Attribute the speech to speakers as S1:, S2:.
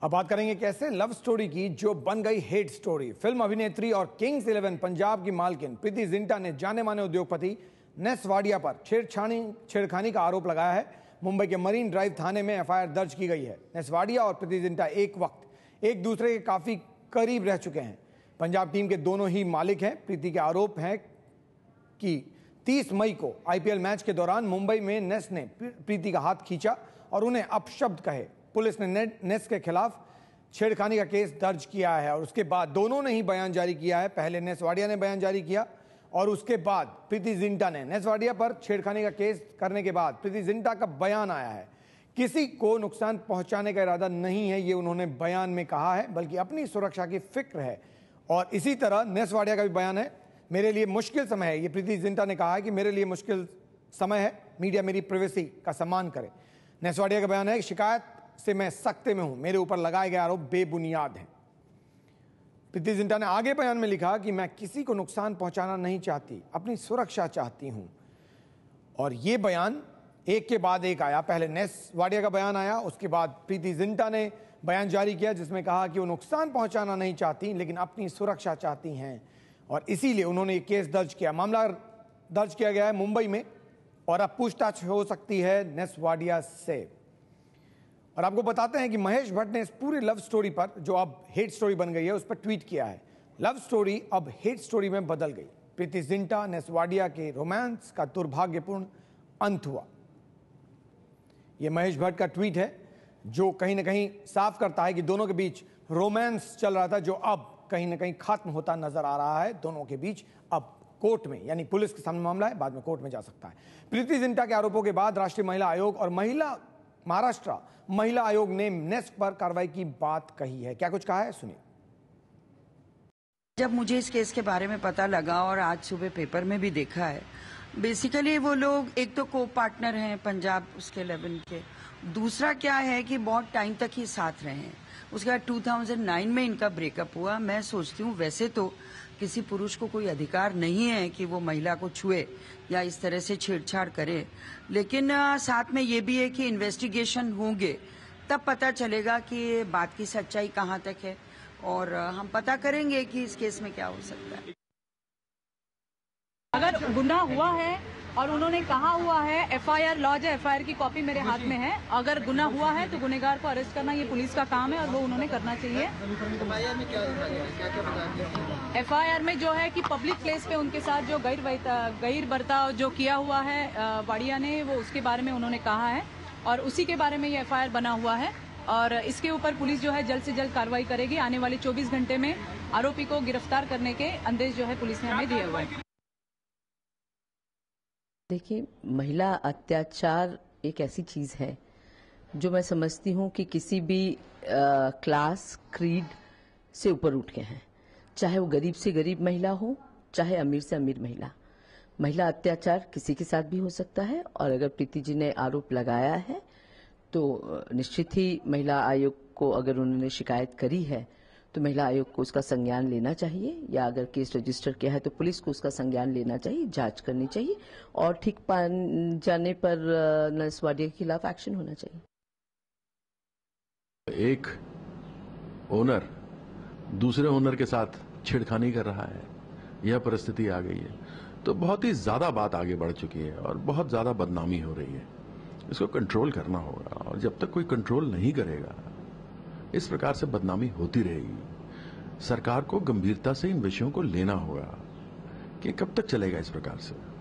S1: अब बात करेंगे कैसे लव स्टोरी की जो बन गई हेट स्टोरी। फिल्म अभिनेत्री और किंग्स 11 पंजाब की मालकिन प्रीति जिंटा ने जाने माने उद्योगपति नेस वाडिया पर छेड़खानी का आरोप लगाया है। मुंबई के मरीन ड्राइव थाने में एफआईआर दर्ज की गई है। नेस वाडिया और प्रीति जिंटा एक वक्त एक दूसरे के काफी करीब रह चुके हैं। पंजाब टीम के दोनों ही मालिक हैं। प्रीति के आरोप हैं कि 30 मई को आईपीएल मैच के दौरान मुंबई में नेस ने प्रीति का हाथ खींचा और उन्हें अपशब्द कहे। पुलिस ने नेस के खिलाफ छेड़खानी का केस दर्ज किया है और उसके बाद दोनों ने ही बयान जारी किया है। पहले नेस वाडिया ने बयान जारी किया और उसके बाद प्रीति जिंटा ने। नेस वाडिया पर छेड़खानी का केस करने के बाद प्रीति जिंटा का बयान आया है। किसी को नुकसान पहुंचाने का इरादा नहीं है, ये उन्होंने बयान में कहा है, बल्कि अपनी सुरक्षा की फिक्र है। और इसी तरह नेस वाडिया का भी बयान है, मेरे लिए मुश्किल समय है। ये प्रीति जिंटा ने कहा है कि मेरे लिए मुश्किल समय है, मीडिया मेरी प्राइवेसी का सम्मान करे। नेस वाडिया का बयान है कि शिकायत से मैं सख्ते में हूं, मेरे ऊपर लगाए गए आरोप बेबुनियाद हैं। प्रीति जिंटा ने आगे बयान में लिखा कि मैं किसी को नुकसान पहुंचाना नहीं चाहती, अपनी सुरक्षा चाहती हूं। और यह बयान एक के बाद एक आया। पहले नेस वाडिया का बयान आया, उसके बाद प्रीति जिंटा ने बयान जारी किया जिसमें कहा कि वो नुकसान पहुंचाना नहीं चाहती लेकिन अपनी सुरक्षा चाहती हैं और इसीलिए उन्होंने एक केस दर्ज किया। मामला दर्ज किया गया है मुंबई में और अब पूछताछ हो सकती है नेस वाडिया से। और आपको बताते हैं कि महेश भट्ट ने इस पूरी लव स्टोरी पर, जो अब हेट स्टोरी बन गई है, उस पर ट्वीट किया है। लव स्टोरी अब हेट स्टोरी में बदल गई। प्रीति जिंटा नेस वाडिया के रोमांस का दुर्भाग्यपूर्ण अंत हुआ। यह महेश भट्ट का ट्वीट है जो कहीं ना कहीं साफ करता है कि दोनों के बीच रोमांस चल रहा था, जो अब कहीं ना कहीं खत्म होता नजर आ रहा है। दोनों के बीच अब कोर्ट में, यानी पुलिस के सामने मामला है, बाद में कोर्ट में जा सकता है। प्रीति जिंटा के आरोपों के बाद राष्ट्रीय महिला आयोग और महाराष्ट्र महिला आयोग ने नेस पर कार्रवाई की बात कही है। क्या कुछ कहा है, सुनिए।
S2: जब मुझे इस केस के बारे में पता लगा और आज सुबह पेपर में भी देखा है, बेसिकली वो लोग एक तो को पार्टनर हैं पंजाब उसके 11 के, दूसरा क्या है कि बहुत टाइम तक ही साथ रहे हैं। उसके बाद 2009 में इनका ब्रेकअप हुआ। मैं सोचती हूँ वैसे तो किसी पुरुष को कोई अधिकार नहीं है कि वो महिला को छुए या इस तरह से छेड़छाड़ करे, लेकिन साथ में ये भी है कि इन्वेस्टिगेशन होंगे तब पता चलेगा कि बात की सच्चाई कहाँ तक है और हम पता करेंगे कि इस केस में क्या हो सकता है।
S3: अगर गुनाह हुआ है और उन्होंने कहा हुआ है, एफआईआर लॉज है, एफआईआर की कॉपी मेरे हाथ में है। अगर गुनाह हुआ है तो गुनहगार को अरेस्ट करना ये पुलिस का काम है और वो उन्होंने करना चाहिए। एफआईआर में जो है कि पब्लिक प्लेस पे उनके साथ जो गैर बर्ताव जो किया हुआ है वाडिया ने, वो उसके बारे में उन्होंने कहा है और उसी के बारे में ये एफआईआर बना हुआ है और इसके ऊपर पुलिस जो है जल्द से जल्द कार्रवाई करेगी। आने वाले 24 घंटे में आरोपी को गिरफ्तार करने के आदेश जो है पुलिस ने हमें दिए हुए हैं।
S4: देखिए, महिला अत्याचार एक ऐसी चीज है जो मैं समझती हूँ कि किसी भी क्लास क्रीड से ऊपर उठ के हैं। चाहे वो गरीब से गरीब महिला हो, चाहे अमीर से अमीर महिला। महिला अत्याचार किसी के साथ भी हो सकता है और अगर प्रीति जी ने आरोप लगाया है तो निश्चित ही महिला आयोग को, अगर उन्होंने शिकायत करी है तो महिला आयोग को उसका संज्ञान लेना चाहिए, या अगर केस रजिस्टर किया है तो पुलिस को उसका संज्ञान लेना चाहिए, जांच करनी चाहिए और ठीक पान जाने पर नेस वाडिया के खिलाफ एक्शन होना चाहिए।
S5: एक ओनर दूसरे ओनर के साथ छेड़खानी कर रहा है, यह परिस्थिति आ गई है, तो बहुत ही ज्यादा बात आगे बढ़ चुकी है और बहुत ज्यादा बदनामी हो रही है। इसको कंट्रोल करना होगा और जब तक कोई कंट्रोल नहीं करेगा इस प्रकार से बदनामी होती रहेगी। सरकार को गंभीरता से इन विषयों को लेना होगा कि कब तक चलेगा इस प्रकार से।